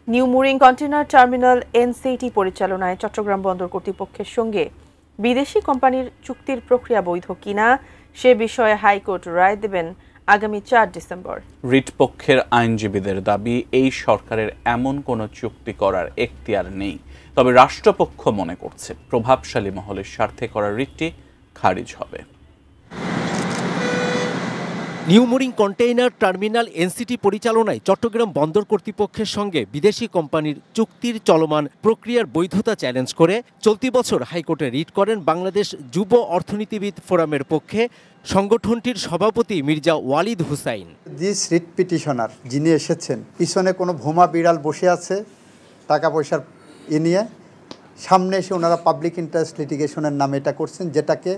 New mooring container terminal NCT পরিচালনায় চট্টগ্রাম বন্দর কর্তৃপক্ষের সঙ্গে বিদেশি কোম্পানির চুক্তির প্রক্রিয়া বৈধ কিনা সে বিষয়ে হাইকোর্ট রায় দেবেন আগামী ৪ ডিসেম্বর। রিট পক্ষের আইনজীবীদের দাবি, এই সরকারের এমন কোনো চুক্তি করার এখতিয়ার নেই। তবে রাষ্ট্রপক্ষ মনে করছে প্রভাবশালী মহলের স্বার্থে করা রিটটি খারিজ হবে। New mooring container terminal NCT পরিচালনায় চট্টগ্রাম বন্দর কর্তৃপক্ষের সঙ্গে বিদেশি কোম্পানির চুক্তির চলমান প্রক্রিয়ার বৈধতা চ্যালেঞ্জ করে চলতি বছর হাইকোর্টে রিট করেন বাংলাদেশ যুব অর্থনীতিবিদ ফোরামের পক্ষে সংগঠনটির সভাপতি Mirza Walid Husain. This writ petitioner যিনি এসেছেন, পিছনে কোনো ভোমা বিড়াল বসে আছে টাকা পয়সার নিয়ে, সামনে এসে ওনারা পাবলিক ইন্টারেস্ট লিটিগেশনের নামে এটা করছেন, যেটাকে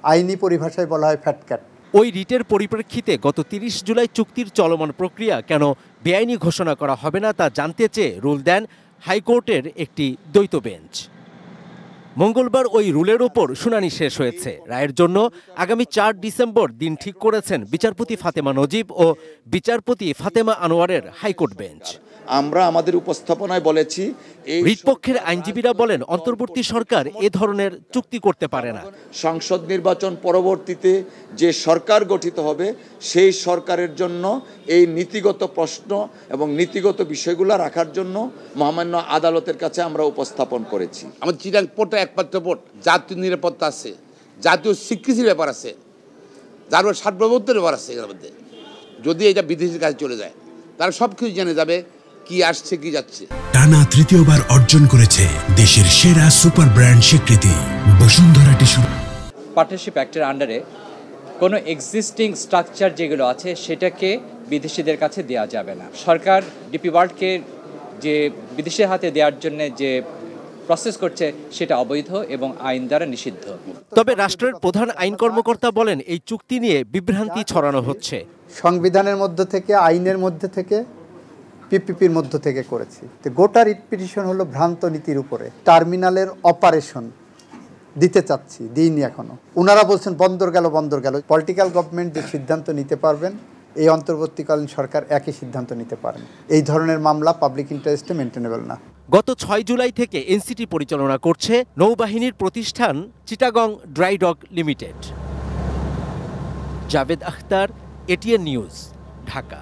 আইনি পরিভাষায় বলা হয় ফ্যাটক্যাট। ওই রিটের পরিপ্রেক্ষিতে গত ৩০ জুলাই চুক্তির চলমান প্রক্রিয়া কেন বেআইনি ঘোষণা করা হবে না তা জানতে চেয়ে রুল দেন হাইকোর্টের একটি দ্বৈত বেঞ্চ। মঙ্গলবার ওই রুলের ওপর শুনানি শেষ হয়েছে। রায়ের জন্য আগামী ৪ ডিসেম্বর দিন ঠিক করেছেন বিচারপতি ফাতেমা নজিব ও বিচারপতি ফাতেমা আনোয়ারের হাইকোর্ট বেঞ্চ। আমরা আমাদের উপস্থাপনায় বলেছি, রিট পক্ষের আইনজীবীরা বলেন অন্তর্বর্তী সরকার এ ধরনের চুক্তি করতে পারে না। সংসদ নির্বাচন পরবর্তীতে যে সরকার গঠিত হবে সেই সরকারের জন্য এই নীতিগত প্রশ্ন এবং নীতিগত বিষয়গুলো রাখার জন্য মহামান্য আদালতের কাছে আমরা উপস্থাপন করেছি। আমাদের চিটাং পোর্টটা একমাত্র পোর্ট, জাতীয় নিরাপত্তা আছে, জাতীয় স্বীকৃতির ব্যাপার আছে, যার সার্বভৌমত্বের ব্যাপার আছে। এর মধ্যে যদি এটা বিদেশের কাছে চলে যায় তারা সব কিছু জেনে যাবে কি আসছে কি যাচ্ছে। টানা তৃতীয়বার অর্জন করেছে দেশের সেরা সুপার ব্র্যান্ড স্বীকৃতি বসুন্ধরা টিস্যু। পার্টনারশিপ অ্যাক্টের আন্ডারে কোনো এক্সিস্টিং স্ট্রাকচার যেগুলো আছে সেটাকে বিদেশিদের কাছে দেওয়া যাবে না। সরকার ডিপি ওয়ার্ল্ডকে যে বিদেশের হাতে দেওয়ার জন্য যে প্রসেস করছে সেটা অবৈধ এবং আইন দ্বারা নিষিদ্ধ। তবে রাষ্ট্রের প্রধান আইন কর্মকর্তা বলেন এই চুক্তি নিয়ে বিভ্রান্তি ছড়ানো হচ্ছে। সংবিধানের মধ্য থেকে, আইনের মধ্যে থেকে, পিপিপির মধ্য থেকে করেছি। তো গোটা রিট পিটিশন হলো ভ্রান্ত নীতির উপরে। টার্মিনালের অপারেশন দিতে চাচ্ছি, দিইনি এখনো। ওনারা বলছেন বন্দর গেল বন্দর গেল। পলিটিক্যাল গভর্নমেন্ট যে সিদ্ধান্ত নিতে পারবেন, এই অন্তর্বর্তীকালীন সরকার একই সিদ্ধান্ত নিতে পারেন। এই ধরনের মামলা পাবলিক ইন্টারেস্টে মেনটেনেবল না। গত ৬ জুলাই থেকে এনসিটি পরিচালনা করছে নৌবাহিনীর প্রতিষ্ঠান Chittagong dry doc limited. Javed Akhtar, ATN news, Dhaka.